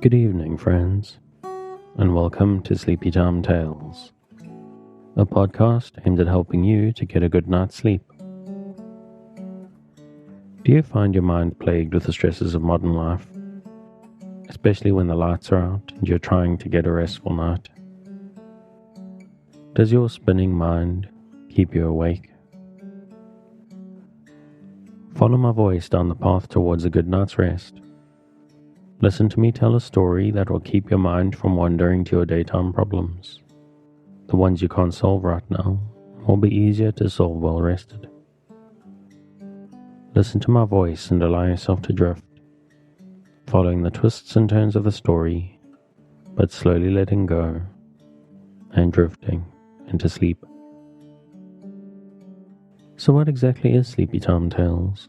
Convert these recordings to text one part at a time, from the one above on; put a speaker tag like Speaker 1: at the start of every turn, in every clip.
Speaker 1: Good evening, friends, and welcome to Sleepy Time Tales, a podcast aimed at helping you to get a good night's sleep. Do you find your mind plagued with the stresses of modern life, especially when the lights are out and you're trying to get a restful night? Does your spinning mind keep you awake? Follow my voice down the path towards a good night's rest. Listen to me tell a story that will keep your mind from wandering to your daytime problems. The ones you can't solve right now will be easier to solve well rested. Listen to my voice and allow yourself to drift, following the twists and turns of the story, but slowly letting go and drifting into sleep. So what exactly is Sleepy Time Tales?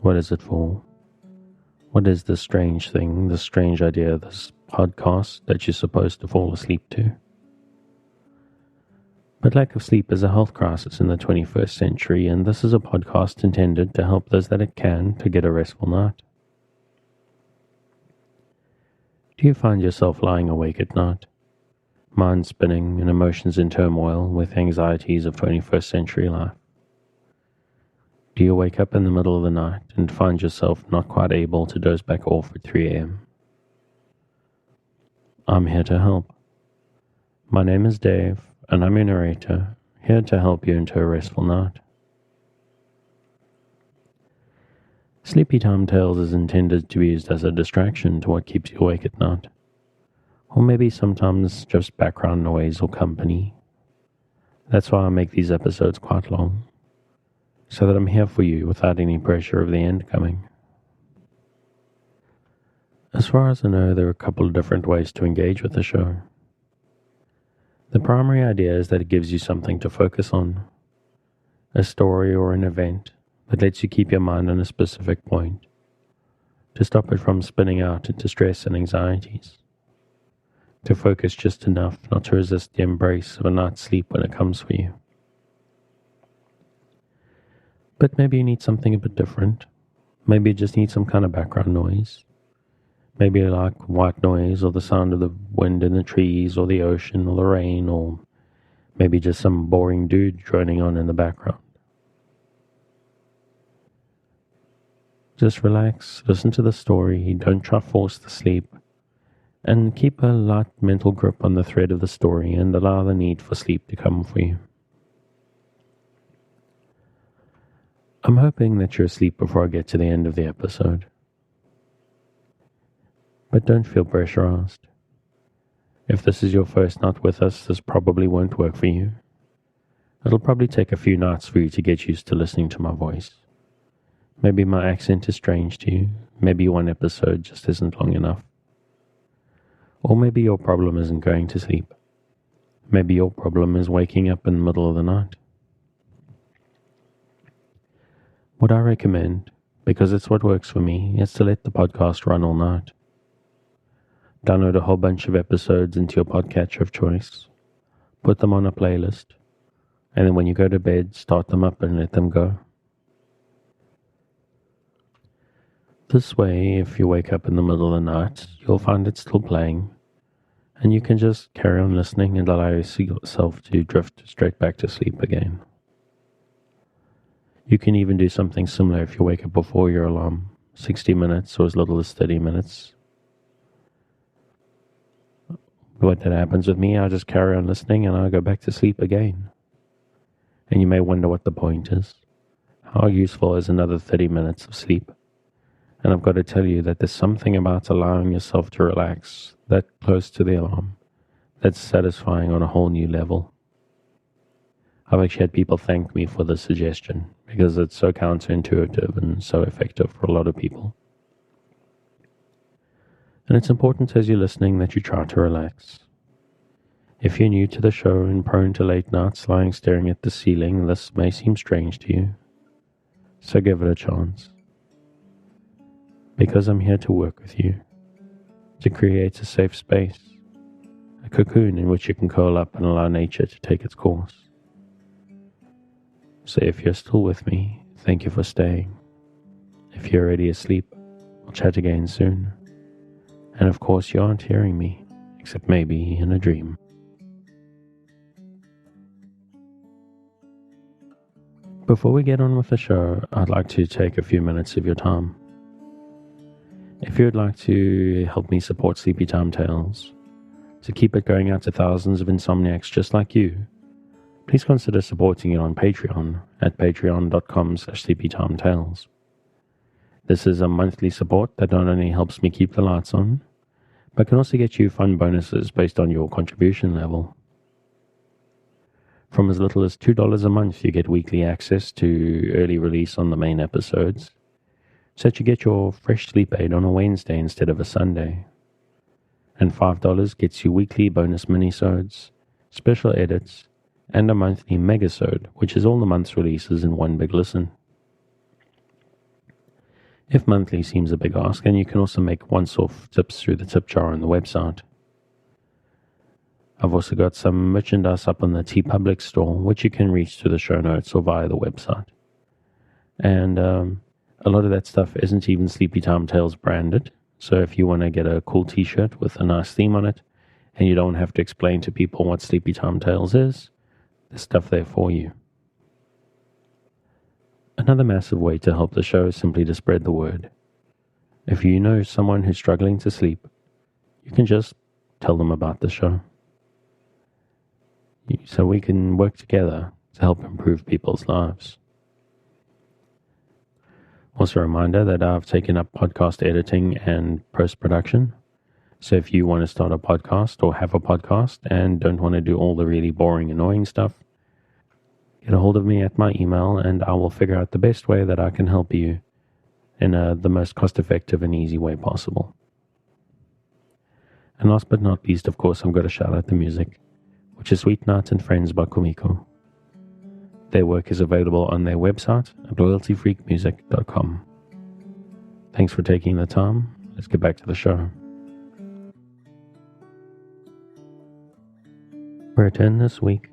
Speaker 1: What is it for? What is this strange thing, this strange idea, this podcast that you're supposed to fall asleep to? But lack of sleep is a health crisis in the 21st century, and this is a podcast intended to help those that it can to get a restful night. Do you find yourself lying awake at night, mind spinning and emotions in turmoil with anxieties of 21st century life? Do you wake up in the middle of the night and find yourself not quite able to doze back off at 3 a.m.? I'm here to help. My name is Dave, and I'm your narrator, here to help you into a restful night. Sleepy Time Tales is intended to be used as a distraction to what keeps you awake at night, or maybe sometimes just background noise or company. That's why I make these episodes quite long, so that I'm here for you without any pressure of the end coming. As far as I know, there are a couple of different ways to engage with the show. The primary idea is that it gives you something to focus on, a story or an event that lets you keep your mind on a specific point, to stop it from spinning out into stress and anxieties, to focus just enough not to resist the embrace of a night's sleep when it comes for you. But maybe you need something a bit different. Maybe you just need some kind of background noise. Maybe you like white noise or the sound of the wind in the trees or the ocean or the rain, or maybe just some boring dude droning on in the background. Just relax, listen to the story, don't try to force the sleep, and keep a light mental grip on the thread of the story and allow the need for sleep to come for you. I'm hoping that you're asleep before I get to the end of the episode. But don't feel pressurized. If this is your first night with us, this probably won't work for you. It'll probably take a few nights for you to get used to listening to my voice. Maybe my accent is strange to you. Maybe one episode just isn't long enough. Or maybe your problem isn't going to sleep. Maybe your problem is waking up in the middle of the night. What I recommend, because it's what works for me, is to let the podcast run all night. Download a whole bunch of episodes into your podcatcher of choice, put them on a playlist, and then when you go to bed, start them up and let them go. This way, if you wake up in the middle of the night, you'll find it still playing, and you can just carry on listening and allow yourself to drift straight back to sleep again. You can even do something similar if you wake up before your alarm, 60 minutes or as little as 30 minutes. What that happens with me, I just carry on listening and I go back to sleep again. And you may wonder what the point is. How useful is another 30 minutes of sleep? And I've got to tell you that there's something about allowing yourself to relax that close to the alarm that's satisfying on a whole new level. I've actually had people thank me for the suggestion because it's so counterintuitive and so effective for a lot of people. And it's important as you're listening that you try to relax. If you're new to the show and prone to late nights lying staring at the ceiling, this may seem strange to you. So give it a chance. Because I'm here to work with you, to create a safe space, a cocoon in which you can curl up and allow nature to take its course. So if you're still with me, thank you for staying. If you're already asleep, we'll chat again soon. And of course you aren't hearing me, except maybe in a dream. Before we get on with the show, I'd like to take a few minutes of your time. If you would like to help me support Sleepy Time Tales, to keep it going out to thousands of insomniacs just like you, please consider supporting it on Patreon at patreon.com/sleepytimetales. This is a monthly support that not only helps me keep the lights on, but can also get you fun bonuses based on your contribution level. From as little as $2 a month, you get weekly access to early release on the main episodes, so that you get your fresh sleep aid on a Wednesday instead of a Sunday. And $5 gets you weekly bonus minisodes, special edits, and a monthly megasode, which is all the month's releases in one big listen. If monthly seems a big ask, then you can also make once-off tips through the tip jar on the website. I've also got some merchandise up on the TeePublic store, which you can reach through the show notes or via the website. And a lot of that stuff isn't even Sleepy Time Tales branded, so if you want to get a cool t-shirt with a nice theme on it, and you don't have to explain to people what Sleepy Time Tales is, there's stuff there for you. Another massive way to help the show is simply to spread the word. If you know someone who's struggling to sleep, you can just tell them about the show, so we can work together to help improve people's lives. Also a reminder that I've taken up podcast editing and post-production. So if you want to start a podcast or have a podcast and don't want to do all the really boring, annoying stuff, get a hold of me at my email and I will figure out the best way that I can help you in the most cost-effective and easy way possible. And last but not least, of course, I've got to shout out the music, which is Sweet Night and Friends by Kumiko. Their work is available on their website at loyaltyfreakmusic.com. Thanks for taking the time. Let's get back to the show. We return this week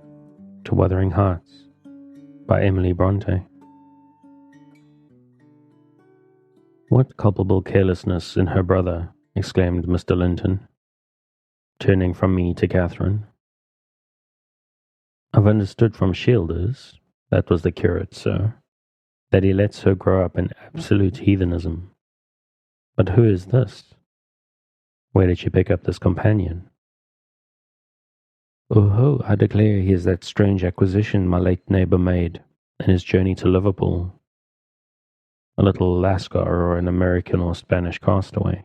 Speaker 1: to Wuthering Heights by Emily Brontë. What culpable carelessness in her brother, exclaimed Mr. Linton, turning from me to Catherine. I've understood from Shielders, that was the curate, sir, that he lets her grow up in absolute heathenism. But who is this? Where did she pick up this companion? Oh ho, I declare he is that strange acquisition my late neighbour made in his journey to Liverpool. A little Lascar or an American or Spanish castaway.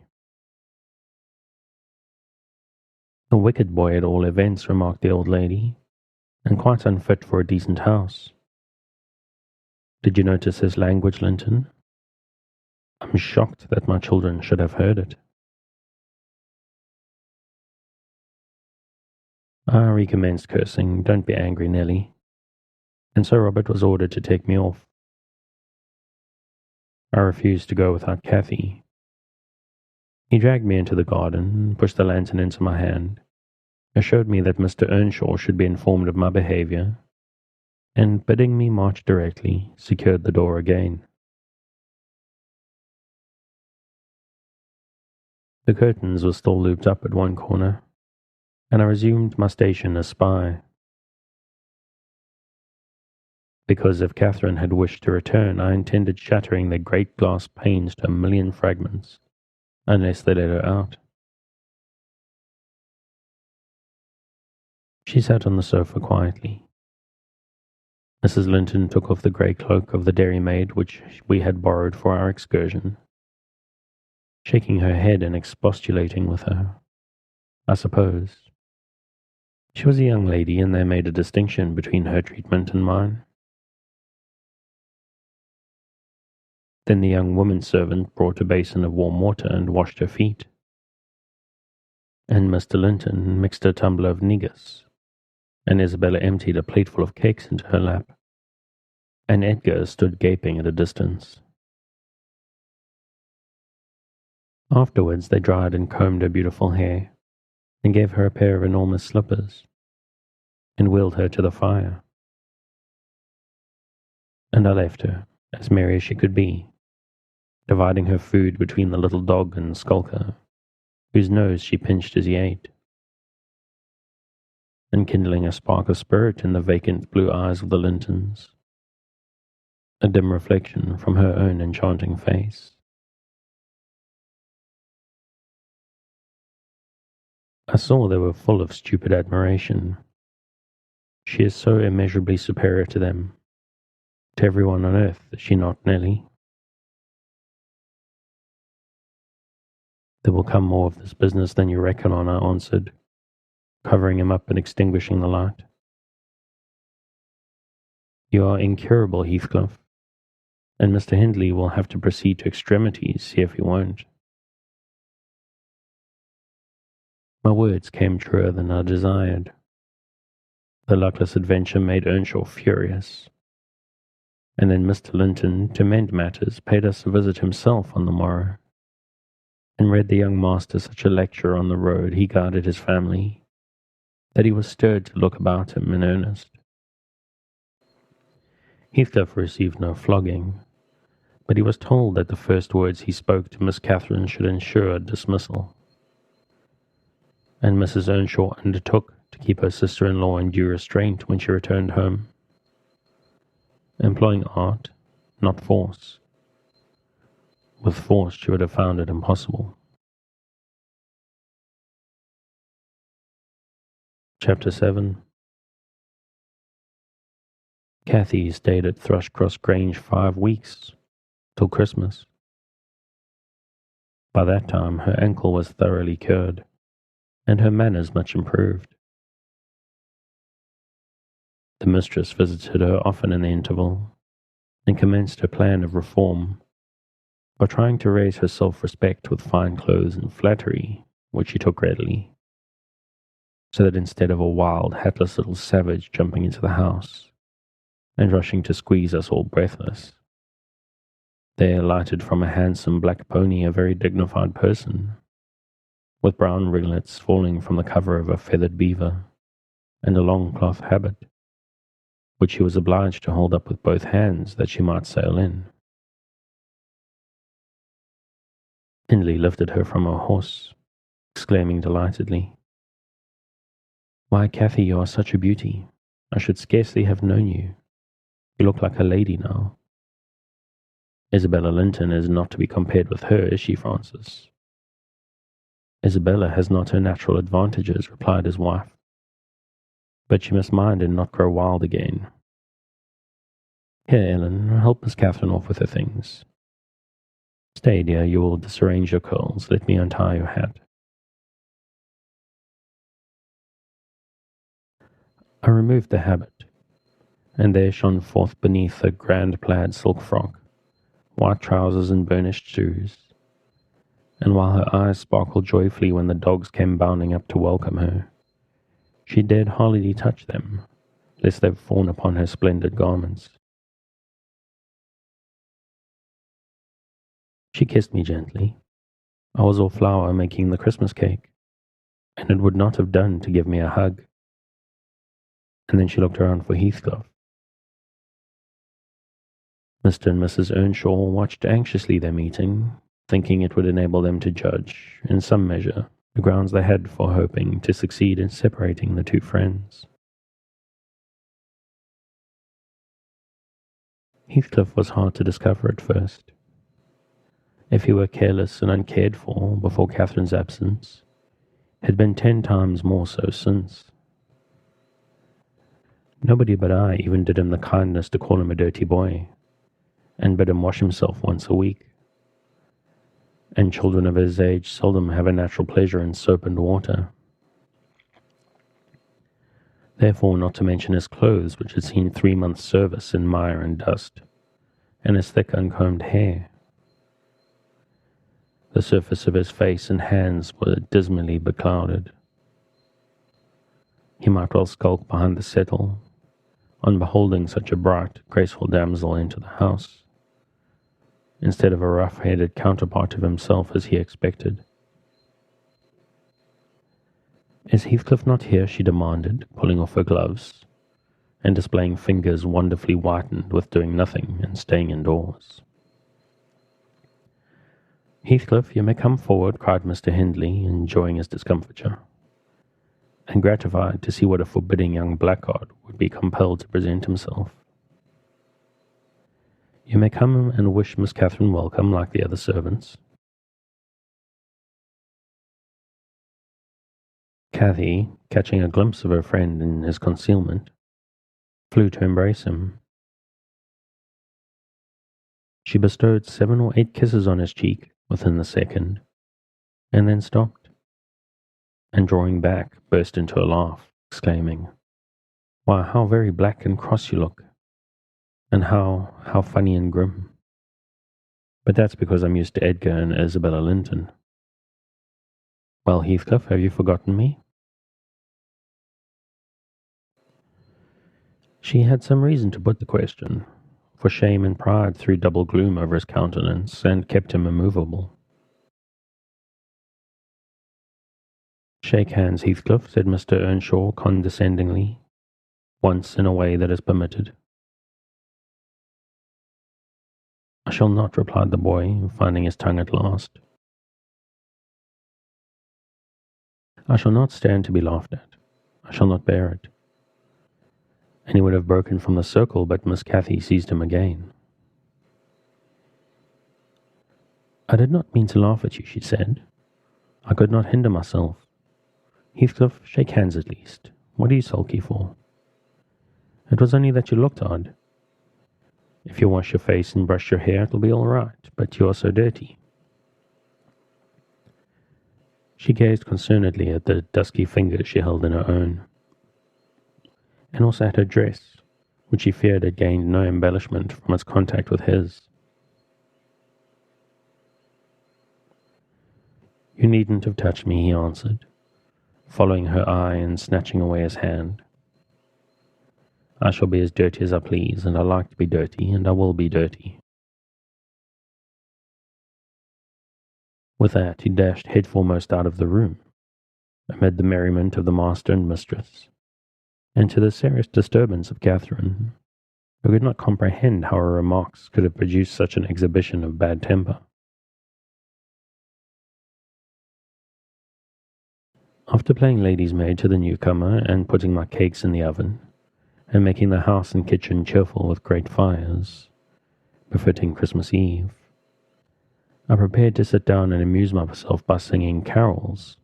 Speaker 1: A wicked boy at all events, remarked the old lady, and quite unfit for a decent house. Did you notice his language, Linton? I'm shocked that my children should have heard it. I recommenced cursing. Don't be angry, Nelly. And so Robert was ordered to take me off. I refused to go without Cathy. He dragged me into the garden, pushed the lantern into my hand, assured me that Mr. Earnshaw should be informed of my behavior, and bidding me march directly, secured the door again. The curtains were still looped up at one corner, and I resumed my station as spy. Because if Catherine had wished to return, I intended shattering the great glass panes to a million fragments, unless they let her out. She sat on the sofa quietly. Mrs. Linton took off the grey cloak of the dairymaid which we had borrowed for our excursion, shaking her head and expostulating with her, I suppose. She was a young lady, and they made a distinction between her treatment and mine. Then the young woman servant brought a basin of warm water and washed her feet. And Mr. Linton mixed a tumbler of negus, and Isabella emptied a plateful of cakes into her lap, and Edgar stood gaping at a distance. Afterwards they dried and combed her beautiful hair, and gave her a pair of enormous slippers, and wheeled her to the fire. And I left her, as merry as she could be, dividing her food between the little dog and Skulker, whose nose she pinched as he ate, and kindling a spark of spirit in the vacant blue eyes of the Lintons, a dim reflection from her own enchanting face. I saw they were full of stupid admiration. She is so immeasurably superior to them, to everyone on earth, is she not, Nelly? There will come more of this business than you reckon on, I answered, covering him up and extinguishing the light. You are incurable, Heathcliff, and Mr. Hindley will have to proceed to extremities, see if he won't. My words came truer than I desired. The luckless adventure made Earnshaw furious, and then Mr. Linton, to mend matters, paid us a visit himself on the morrow, and read the young master such a lecture on the road he guarded his family, that he was stirred to look about him in earnest. Heathcliff received no flogging, but he was told that the first words he spoke to Miss Catherine should ensure dismissal, and Mrs. Earnshaw undertook to keep her sister-in-law in due restraint when she returned home, employing art, not force. With force she would have found it impossible. Chapter 7. Cathy stayed at Thrushcross Grange 5 weeks, till Christmas. By that time her ankle was thoroughly cured, and her manners much improved. The mistress visited her often in the interval, and commenced her plan of reform by trying to raise her self-respect with fine clothes and flattery, which she took readily, so that instead of a wild, hatless little savage jumping into the house and rushing to squeeze us all breathless, there alighted from a handsome black pony a very dignified person, with brown ringlets falling from the cover of a feathered beaver, and a long cloth habit, which she was obliged to hold up with both hands that she might sail in. Hindley lifted her from her horse, exclaiming delightedly, "Why, Cathy, you are such a beauty. I should scarcely have known you. You look like a lady now." "Isabella Linton is not to be compared with her, is she, Francis?" "Isabella has not her natural advantages," replied his wife, "but she must mind and not grow wild again. Here, Ellen, help Miss Catherine off with her things. Stay, dear, you will disarrange your curls. Let me untie your hat." I removed the habit, and there shone forth beneath a grand plaid silk frock, white trousers and burnished shoes, and while her eyes sparkled joyfully when the dogs came bounding up to welcome her, she dared hardly touch them, lest they fawn upon her splendid garments. She kissed me gently. I was all flour making the Christmas cake, and it would not have done to give me a hug. And then she looked around for Heathcliff. Mr. and Mrs. Earnshaw watched anxiously their meeting, thinking it would enable them to judge, in some measure, the grounds they had for hoping to succeed in separating the two friends. Heathcliff was hard to discover at first. If he were careless and uncared for before Catherine's absence, had been 10 times more so since. Nobody but I even did him the kindness to call him a dirty boy, and bid him wash himself once a week. And children of his age seldom have a natural pleasure in soap and water. Therefore, not to mention his clothes, which had seen 3 months' service in mire and dust, and his thick uncombed hair. The surface of his face and hands were dismally beclouded. He might well skulk behind the settle, on beholding such a bright, graceful damsel enter the house, instead of a rough-headed counterpart of himself as he expected. "Is Heathcliff not here?" she demanded, pulling off her gloves, and displaying fingers wonderfully whitened with doing nothing and staying indoors. "Heathcliff, you may come forward," cried Mr. Hindley, enjoying his discomfiture, and gratified to see what a forbidding young blackguard would be compelled to present himself. "You may come and wish Miss Catherine welcome like the other servants." Cathy, catching a glimpse of her friend in his concealment, flew to embrace him. She bestowed 7 or 8 kisses on his cheek within the second, and then stopped, and drawing back, burst into a laugh, exclaiming, "Why, how very black and cross you look, and how funny and grim. But that's because I'm used to Edgar and Isabella Linton. Well, Heathcliff, have you forgotten me?" She had some reason to put the question, for shame and pride threw double gloom over his countenance and kept him immovable. "Shake hands, Heathcliff," said Mr. Earnshaw condescendingly, "once in a way that is permitted." "I shall not," replied the boy, finding his tongue at last. "I shall not stand to be laughed at. I shall not bear it." And he would have broken from the circle, but Miss Cathy seized him again. "I did not mean to laugh at you," she said. "I could not hinder myself. Heathcliff, shake hands at least. What are you sulky for? It was only that you looked odd. If you wash your face and brush your hair, it will be all right, but you are so dirty." She gazed concernedly at the dusky fingers she held in her own, and also at her dress, which she feared had gained no embellishment from its contact with his. "You needn't have touched me," he answered, following her eye and snatching away his hand. "I shall be as dirty as I please, and I like to be dirty, and I will be dirty." With that, he dashed headforemost out of the room, amid the merriment of the master and mistress, and to the serious disturbance of Catherine, who could not comprehend how her remarks could have produced such an exhibition of bad temper. After playing lady's maid to the newcomer and putting my cakes in the oven, and making the house and kitchen cheerful with great fires, befitting Christmas Eve, I prepared to sit down and amuse myself by singing carols,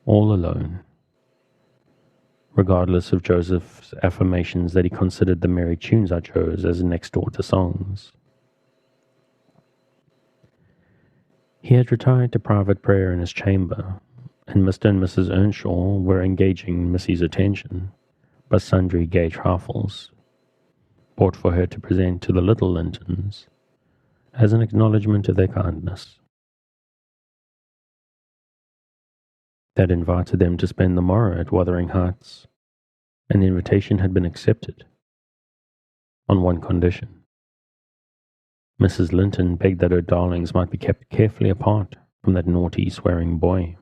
Speaker 1: all alone, regardless of Joseph's affirmations that he considered the merry tunes I chose as next door to songs. He had retired to private prayer in his chamber, and Mr. and Mrs. Earnshaw were engaging Missy's attention by sundry gay trifles, bought for her to present to the little Lintons as an acknowledgment of their kindness. That invited them to spend the morrow at Wuthering Heights, and the invitation had been accepted, on one condition. Mrs. Linton begged that her darlings might be kept carefully apart from that naughty, swearing boy.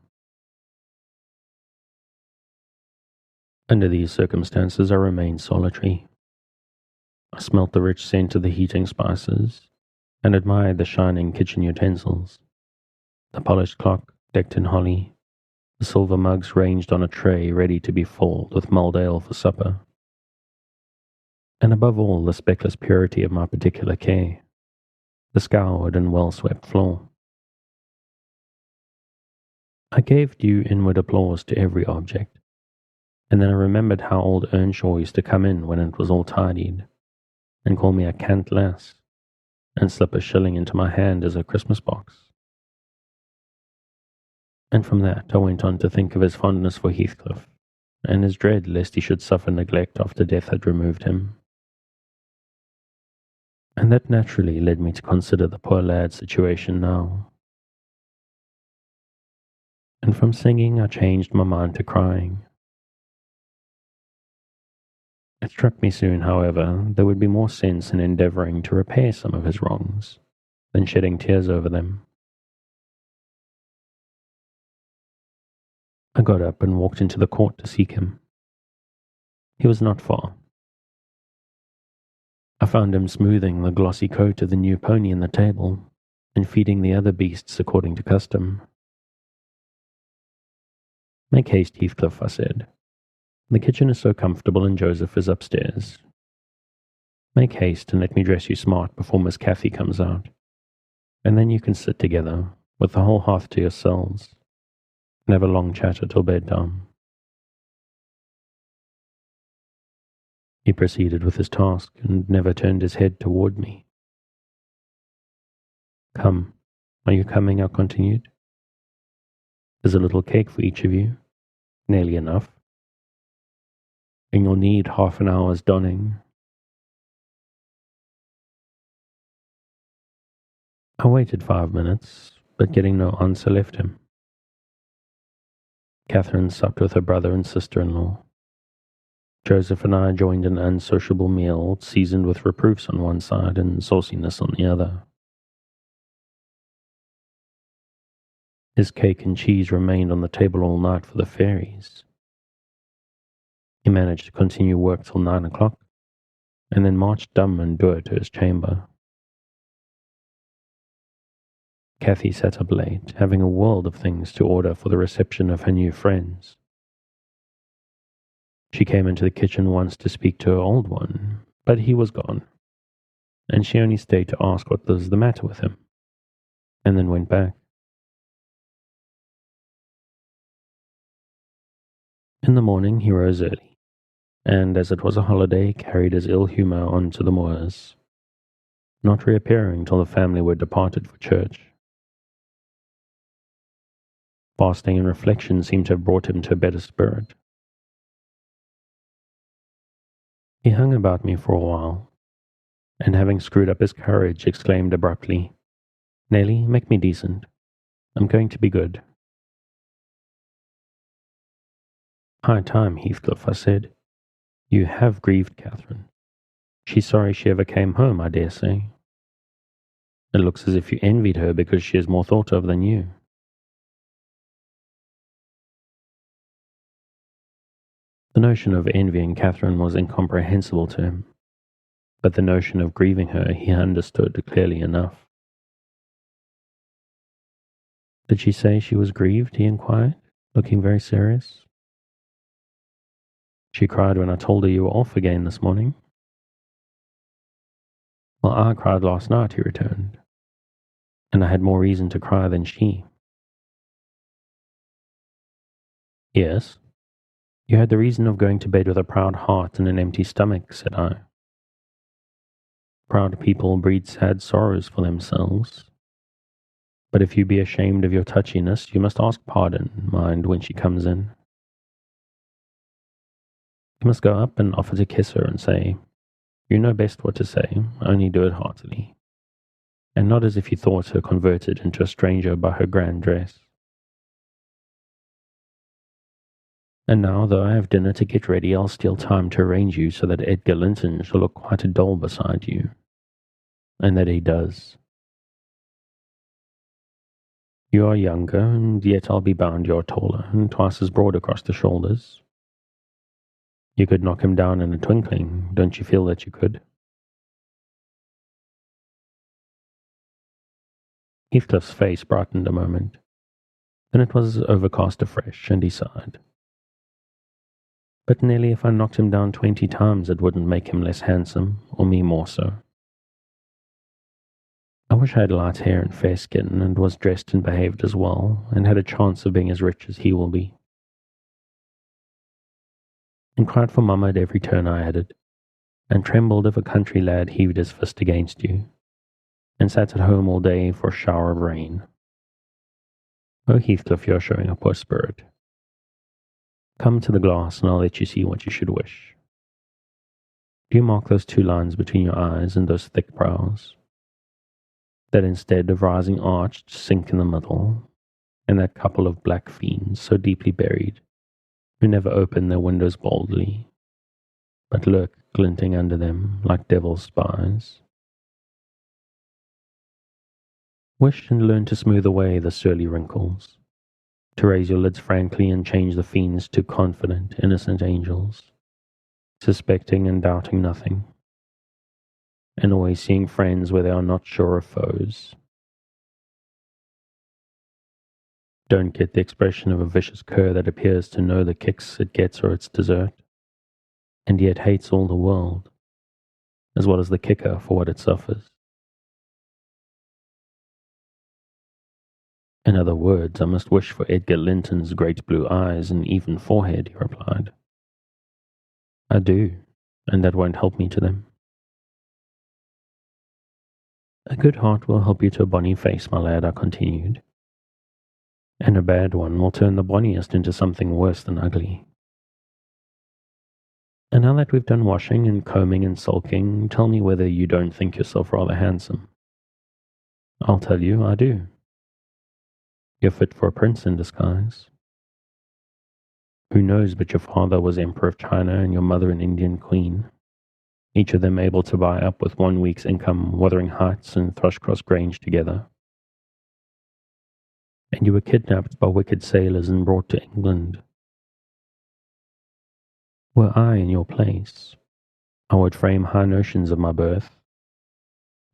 Speaker 1: Under these circumstances I remained solitary. I smelt the rich scent of the heating spices, and admired the shining kitchen utensils, the polished clock decked in holly, the silver mugs ranged on a tray ready to be filled with mulled ale for supper, and above all the speckless purity of my particular care, the scoured and well-swept floor. I gave due inward applause to every object, and then I remembered how old Earnshaw used to come in when it was all tidied, and call me a cant lass, and slip a shilling into my hand as a Christmas box. And from that I went on to think of his fondness for Heathcliff, and his dread lest he should suffer neglect after death had removed him. And that naturally led me to consider the poor lad's situation now. And from singing I changed my mind to crying. It struck me soon, however, there would be more sense in endeavouring to repair some of his wrongs than shedding tears over them. I got up and walked into the court to seek him. He was not far. I found him smoothing the glossy coat of the new pony in the table, and feeding the other beasts according to custom. Make haste, Heathcliff, I said. The kitchen is so comfortable and Joseph is upstairs. Make haste and let me dress you smart before Miss Cathy comes out, and then you can sit together, with the whole hearth to yourselves, and have a long chat till bedtime. He proceeded with his task and never turned his head toward me. Come, are you coming? I continued. There's a little cake for each of you, nearly enough, and you'll need half an hour's donning. I waited 5 minutes, but getting no answer left him. Catherine supped with her brother and sister-in-law. Joseph and I joined an unsociable meal seasoned with reproofs on one side and sauciness on the other. His cake and cheese remained on the table all night for the fairies. He managed to continue work till 9 o'clock, and then marched dumb and dour to his chamber. Cathy sat up late, having a world of things to order for the reception of her new friends. She came into the kitchen once to speak to her old one, but he was gone, and she only stayed to ask what was the matter with him, and then went back. In the morning he rose early, and as it was a holiday, carried his ill humour on to the moors, not reappearing till the family were departed for church. Fasting and reflection seemed to have brought him to a better spirit. He hung about me for a while, and having screwed up his courage, exclaimed abruptly, Nelly, make me decent. I'm going to be good. High time, Heathcliff, I said. You have grieved Catherine. She's sorry she ever came home, I dare say. It looks as if you envied her because she is more thought of than you. The notion of envying Catherine was incomprehensible to him, but the notion of grieving her he understood clearly enough. Did she say she was grieved? He inquired, looking very serious. She cried when I told her you were off again this morning. Well, I cried last night, he returned, and I had more reason to cry than she. Yes, you had the reason of going to bed with a proud heart and an empty stomach, said I. Proud people breed sad sorrows for themselves. But if you be ashamed of your touchiness, you must ask pardon, mind, when she comes in. You must go up and offer to kiss her and say, You know best what to say, only do it heartily, and not as if you thought her converted into a stranger by her grand dress. And now, though I have dinner to get ready, I'll steal time to arrange you so that Edgar Linton shall look quite a doll beside you. And that he does. You are younger, and yet I'll be bound you're taller, and twice as broad across the shoulders. You could knock him down in a twinkling, don't you feel that you could? Heathcliff's face brightened a moment. Then it was overcast afresh, and he sighed. But Nelly, if I knocked him down 20 times, it wouldn't make him less handsome, or me more so. I wish I had light hair and fair skin, and was dressed and behaved as well, and had a chance of being as rich as he will be. And cried for mamma at every turn, I added, and trembled if a country lad heaved his fist against you, and sat at home all day for a shower of rain. Oh, Heathcliff, you're showing a poor spirit. Come to the glass, and I'll let you see what you should wish. Do you mark those 2 lines between your eyes and those thick brows? That instead of rising arched, sink in the middle, and that couple of black fiends so deeply buried, who never open their windows boldly, but lurk glinting under them like devil's spies. Wish and learn to smooth away the surly wrinkles, to raise your lids frankly and change the fiends to confident, innocent angels, suspecting and doubting nothing, and always seeing friends where they are not sure of foes. don't get the expression of a vicious cur that appears to know the kicks it gets or its dessert, and yet hates all the world, as well as the kicker for what it suffers. In other words, I must wish for Edgar Linton's great blue eyes and even forehead, he replied. I do, and that won't help me to them. A good heart will help you to a bonny face, my lad, I continued, and a bad one will turn the bonniest into something worse than ugly. And now that we've done washing and combing and sulking, tell me whether you don't think yourself rather handsome. I'll tell you, I do. You're fit for a prince in disguise. Who knows but your father was Emperor of China and your mother an Indian queen, each of them able to buy up with 1 week's income Wuthering Heights and Thrushcross Grange together. And you were kidnapped by wicked sailors and brought to England. Were I in your place, I would frame high notions of my birth,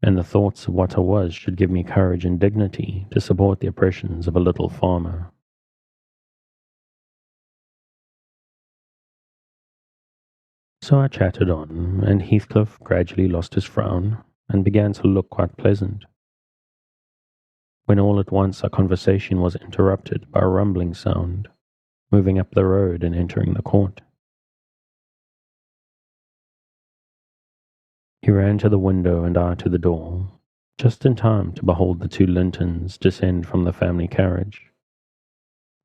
Speaker 1: and the thoughts of what I was should give me courage and dignity to support the oppressions of a little farmer. So I chatted on, and Heathcliff gradually lost his frown and began to look quite pleasant, when all at once our conversation was interrupted by a rumbling sound, moving up the road and entering the court. He ran to the window and I to the door, just in time to behold the two Lintons descend from the family carriage,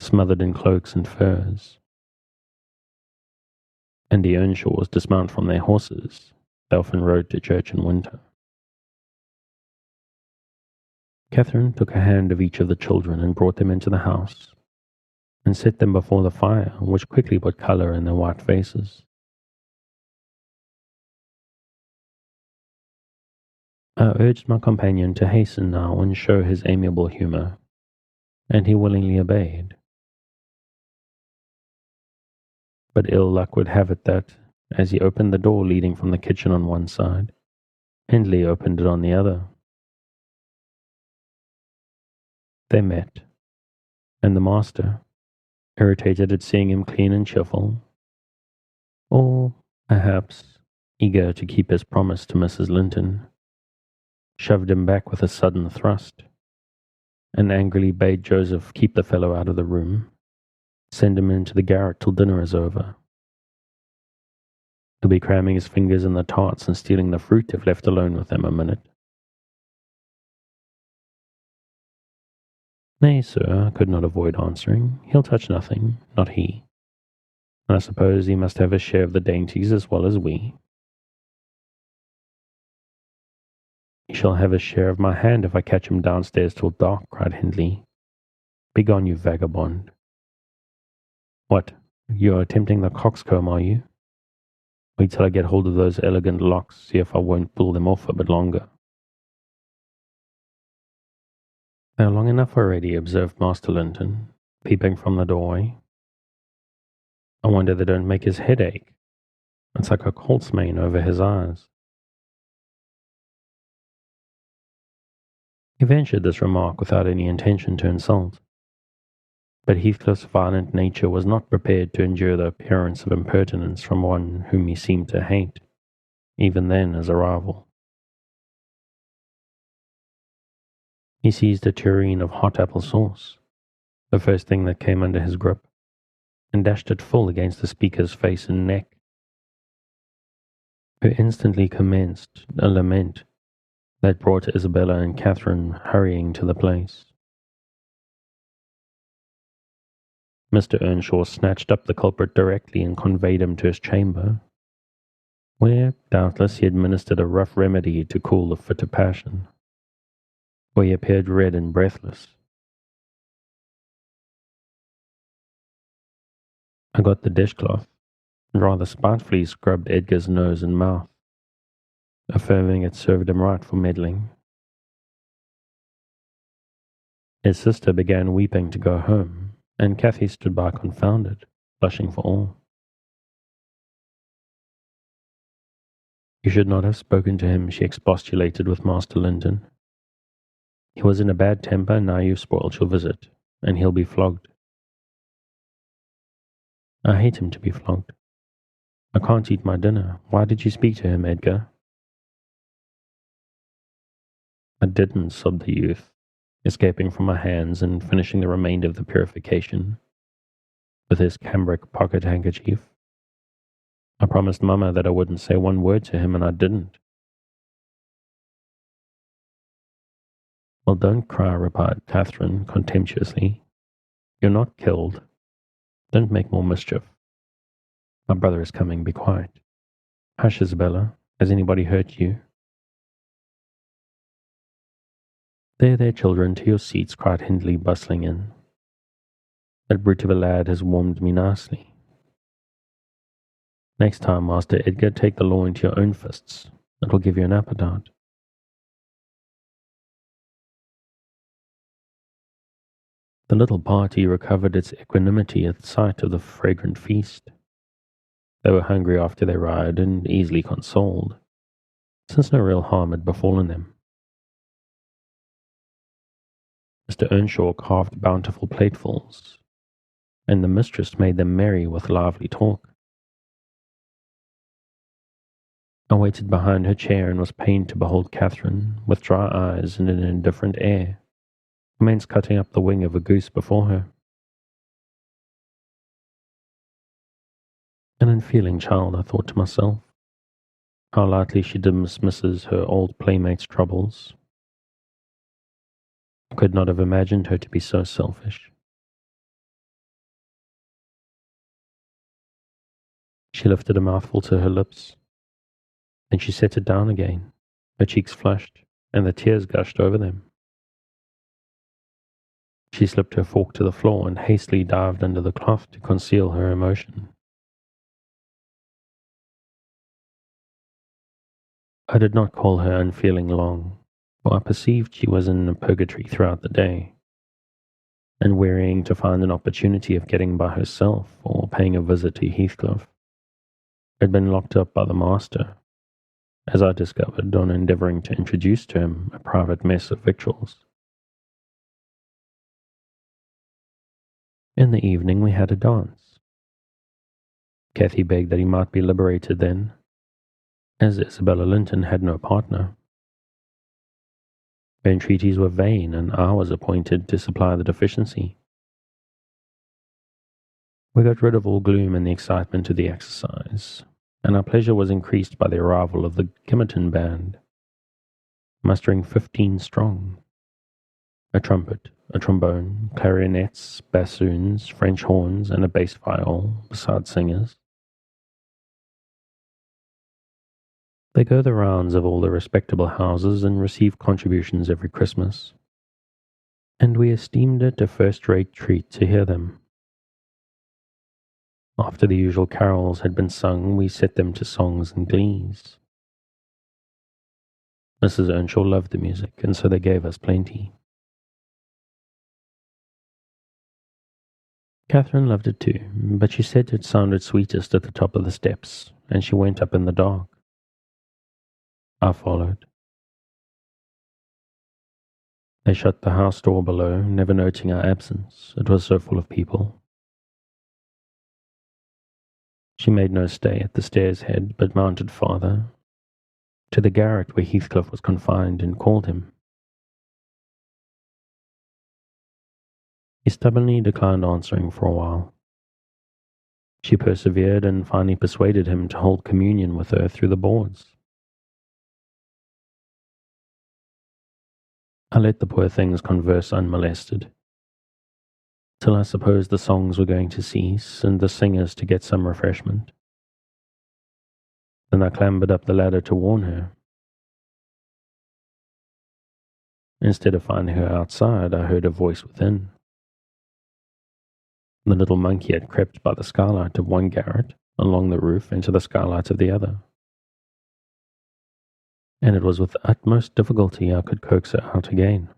Speaker 1: smothered in cloaks and furs, and the Earnshaws dismount from their horses. They often rode to church in winter. Catherine took a hand of each of the children and brought them into the house, and set them before the fire, which quickly put colour in their white faces. I urged my companion to hasten now and show his amiable humour, and he willingly obeyed. But ill luck would have it that, as he opened the door leading from the kitchen on one side, Hindley opened it on the other. They met, and the master, irritated at seeing him clean and cheerful, or, perhaps, eager to keep his promise to Mrs. Linton, shoved him back with a sudden thrust, and angrily bade Joseph keep the fellow out of the room, send him into the garret till dinner is over. He'll be cramming his fingers in the tarts and stealing the fruit if left alone with them a minute. Nay, sir, I could not avoid answering. He'll touch nothing, not he. And I suppose he must have his share of the dainties as well as we. He shall have his share of my hand if I catch him downstairs till dark, cried Hindley. Begone, you vagabond. What, you are attempting the coxcomb, are you? Wait till I get hold of those elegant locks, see if I won't pull them off a bit longer. They are long enough already, observed Master Linton, peeping from the doorway. I wonder they don't make his head ache. It's like a colt's mane over his eyes. He ventured this remark without any intention to insult, but Heathcliff's violent nature was not prepared to endure the appearance of impertinence from one whom he seemed to hate, even then as a rival. He seized a tureen of hot apple sauce, the first thing that came under his grip, and dashed it full against the speaker's face and neck, who instantly commenced a lament that brought Isabella and Catherine hurrying to the place. Mr. Earnshaw snatched up the culprit directly and conveyed him to his chamber, where, doubtless, he administered a rough remedy to cool the fit of passion, where he appeared red and breathless. I got the dishcloth, and rather spitefully scrubbed Edgar's nose and mouth, affirming it served him right for meddling. His sister began weeping to go home, and Cathy stood by confounded, blushing for all. You should not have spoken to him, she expostulated with Master Linton. He was in a bad temper, and now you've spoiled your visit. and he'll be flogged. I hate him to be flogged. I can't eat my dinner. Why did you speak to him, Edgar? I didn't, sobbed the youth, escaping from my hands and finishing the remainder of the purification with his cambric pocket handkerchief. I promised Mama that I wouldn't say one word to him, and I didn't. Well, don't cry, replied Catherine contemptuously. You're not killed. Don't make more mischief. My brother is coming, be quiet. Hush, Isabella. Has anybody hurt you? There, children, to your seats, cried Hindley, bustling in. That brute of a lad has warmed me nicely. Next time, Master Edgar, take the law into your own fists. It will give you an appetite. The little party recovered its equanimity at sight of the fragrant feast. They were hungry after their ride and easily consoled, since no real harm had befallen them. Mr. Earnshaw carved bountiful platefuls, and the mistress made them merry with lively talk. I waited behind her chair and was pained to behold Catherine, with dry eyes and an indifferent air, commence cutting up the wing of a goose before her. An unfeeling child, I thought to myself. How lightly she dismisses her old playmate's troubles. I could not have imagined her to be so selfish. She lifted a mouthful to her lips. Then she set it down again. Her cheeks flushed, and the tears gushed over them. She slipped her fork to the floor and hastily dived under the cloth to conceal her emotion. I did not call her unfeeling long, for I perceived she was in a purgatory throughout the day, and wearying to find an opportunity of getting by herself or paying a visit to Heathcliff. Had been locked up by the master, as I discovered on endeavouring to introduce to him a private mess of victuals. In the evening we had a dance. Cathy begged that he might be liberated then, as Isabella Linton had no partner. Her entreaties were vain, and I was appointed to supply the deficiency. We got rid of all gloom in the excitement of the exercise, and our pleasure was increased by the arrival of the Gimmerton band, mustering 15 strong. A trumpet, a trombone, clarionets, bassoons, French horns, and a bass viol, besides singers. They go the rounds of all the respectable houses and receive contributions every Christmas, and we esteemed it a first-rate treat to hear them. After the usual carols had been sung, we set them to songs and glees. Mrs. Earnshaw loved the music, and so they gave us plenty. Catherine loved it too, but she said it sounded sweetest at the top of the steps, and she went up in the dark. I followed. They shut the house door below, never noting our absence. It was so full of people. She made no stay at the stairs head, but mounted farther, to the garret where Heathcliff was confined, and called him. He stubbornly declined answering for a while. She persevered and finally persuaded him to hold communion with her through the boards. I let the poor things converse unmolested, till I supposed the songs were going to cease and the singers to get some refreshment. Then I clambered up the ladder to warn her. Instead of finding her outside, I heard a voice within. The little monkey had crept by the skylight of one garret, along the roof into the skylight of the other, and it was with the utmost difficulty I could coax her out again.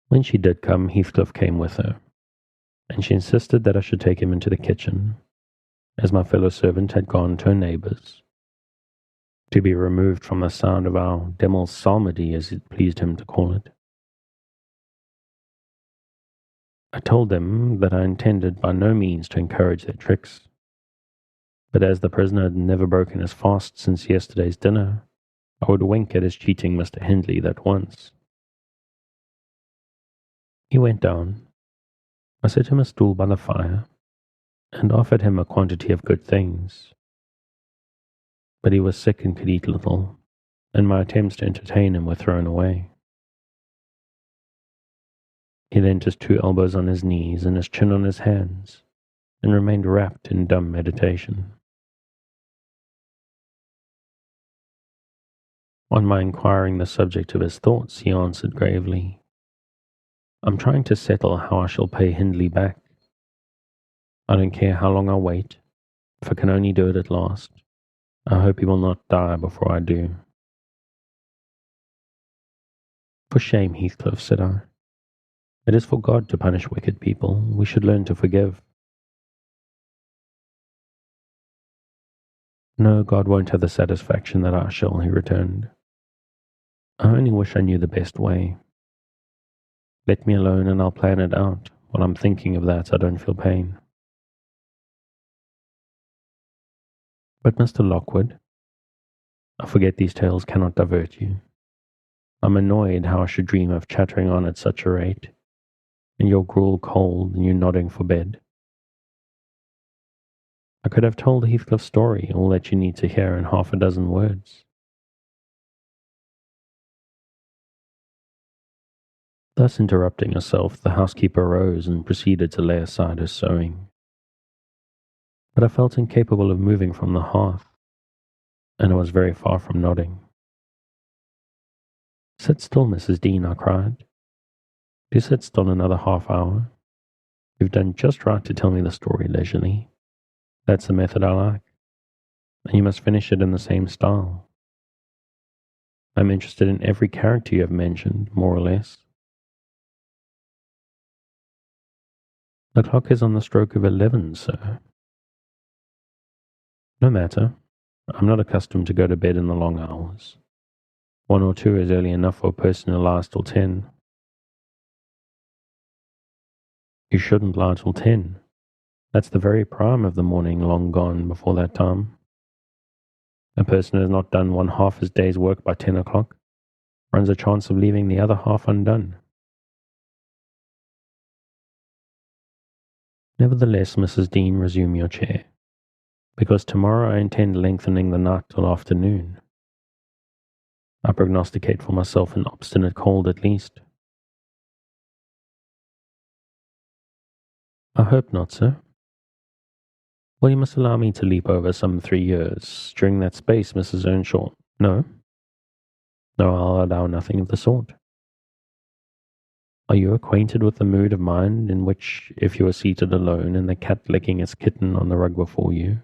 Speaker 1: When she did come, Heathcliff came with her, and she insisted that I should take him into the kitchen, as my fellow servant had gone to her neighbour's, to be removed from the sound of our devil's psalmody, as it pleased him to call it. I told them that I intended by no means to encourage their tricks, but as the prisoner had never broken his fast since yesterday's dinner, I would wink at his cheating Mr. Hindley that once. He went down. I set him a stool by the fire, and offered him a quantity of good things. But he was sick and could eat little, and my attempts to entertain him were thrown away. He leant his 2 elbows on his knees and his chin on his hands, and remained wrapped in dumb meditation. On my inquiring the subject of his thoughts, he answered gravely, "I'm trying to settle how I shall pay Hindley back. I don't care how long I wait, if I can only do it at last. I hope he will not die before I do." "For shame, Heathcliff," said I. "It is for God to punish wicked people. We should learn to forgive." "No, God won't have the satisfaction that I shall," he returned. "I only wish I knew the best way. Let me alone and I'll plan it out. While I'm thinking of that, I don't feel pain." "But Mr. Lockwood, I forget these tales cannot divert you. I'm annoyed how I should dream of chattering on at such a rate, and your gruel cold and you nodding for bed. I could have told Heathcliff's story, all that you need to hear in 6 words." Thus interrupting herself, the housekeeper rose and proceeded to lay aside her sewing. But I felt incapable of moving from the hearth, and I was very far from nodding. "Sit still, Mrs. Dean," I cried. "Do sit still another half hour. You've done just right to tell me the story leisurely. That's the method I like, and you must finish it in the same style. I'm interested in every character you have mentioned, more or less." "The clock is on the stroke of 11, sir." "No matter. I'm not accustomed to go to bed in the long hours. 1 or 2 is early enough for a person who lies till 10. You shouldn't lie till 10. That's the very prime of the morning, long gone before that time. A person who has not done one half his day's work by 10 o'clock runs a chance of leaving the other half undone." "Nevertheless, Mrs. Dean, resume your chair, because tomorrow I intend lengthening the night till afternoon. I prognosticate for myself an obstinate cold at least." "I hope not, sir." "Well, you must allow me to leap over some 3 years. During that space, Mrs. Earnshaw—" "No, no, I'll allow nothing of the sort. Are you acquainted with the mood of mind in which, if you were seated alone and the cat licking its kitten on the rug before you,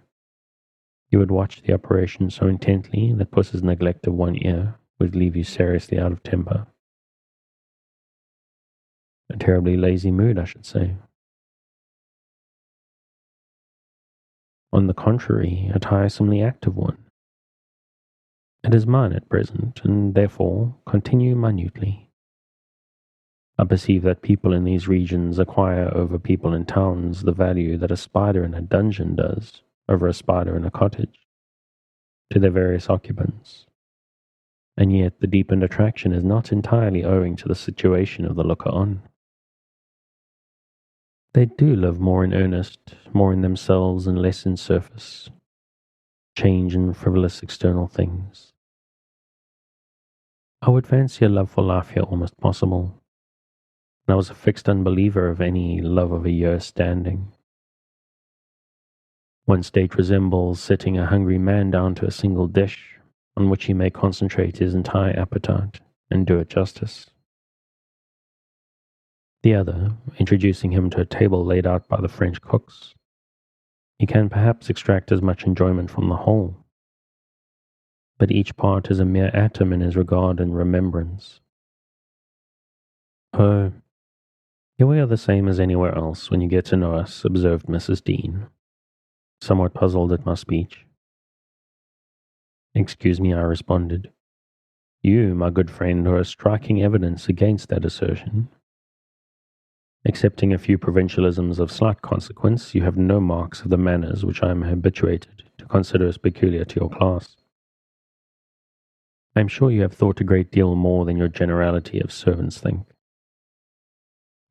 Speaker 1: you would watch the operation so intently that puss's neglect of one ear would leave you seriously out of temper? A terribly lazy mood, I should say." "On the contrary, a tiresomely active one. It is mine at present, and therefore continue minutely. I perceive that people in these regions acquire over people in towns the value that a spider in a dungeon does over a spider in a cottage, to their various occupants, and yet the deepened attraction is not entirely owing to the situation of the looker-on. They do live more in earnest, more in themselves and less in surface, change in frivolous external things. I would fancy a love for life here almost possible, and I was a fixed unbeliever of any love of a year's standing. One state resembles sitting a hungry man down to a single dish, on which he may concentrate his entire appetite and do it justice. The other, introducing him to a table laid out by the French cooks, he can perhaps extract as much enjoyment from the whole, but each part is a mere atom in his regard and remembrance. "Oh, here we are the same as anywhere else when you get to know us," observed Mrs. Dean, somewhat puzzled at my speech. "Excuse me," I responded. "You, my good friend, are a striking evidence against that assertion. Excepting a few provincialisms of slight consequence, you have no marks of the manners which I am habituated to consider as peculiar to your class. I am sure you have thought a great deal more than your generality of servants think.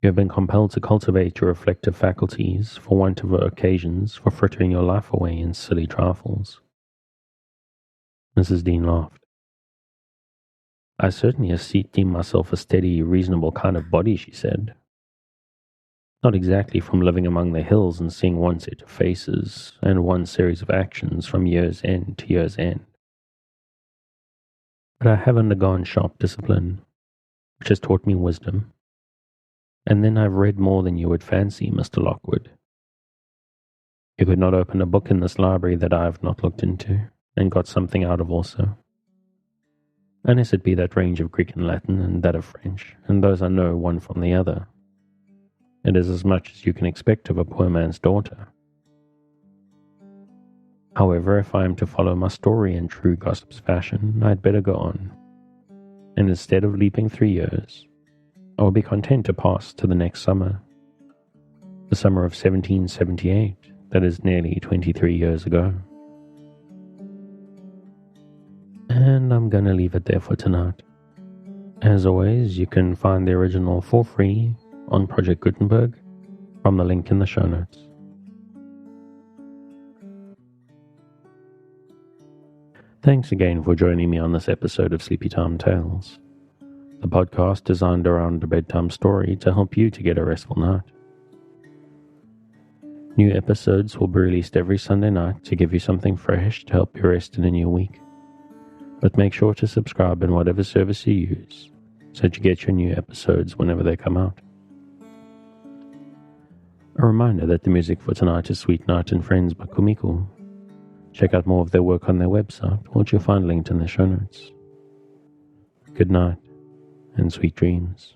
Speaker 1: You have been compelled to cultivate your reflective faculties for want of occasions for frittering your life away in silly trifles. Mrs. Dean laughed. I certainly esteem myself a steady, reasonable kind of body, she said. Not exactly from living among the hills and seeing one set of faces and one series of actions from year's end to year's end. But I have undergone sharp discipline, which has taught me wisdom. And then I've read more than you would fancy, Mr. Lockwood. You could not open a book in this library that I have not looked into, and got something out of also. Unless it be that range of Greek and Latin, and that of French, and those I know one from the other. It is as much as you can expect of a poor man's daughter. However, if I am to follow my story in true gossip's fashion, I had better go on. And instead of leaping 3 years, I will be content to pass to the next summer. The summer of 1778, that is nearly 23 years ago. And I'm gonna leave it there for tonight. As always, you can find the original for free on Project Gutenberg from the link in the show notes. Thanks again for joining me on this episode of Sleepy Time Tales, the podcast designed around a bedtime story to help you to get a restful night. New episodes will be released every Sunday night to give you something fresh to help you rest in a new week. But make sure to subscribe in whatever service you use so that you get your new episodes whenever they come out. A reminder that the music for tonight is Sweet Night and Friends by Kumiko. Check out more of their work on their website, which you'll find linked in the show notes. Good night and sweet dreams.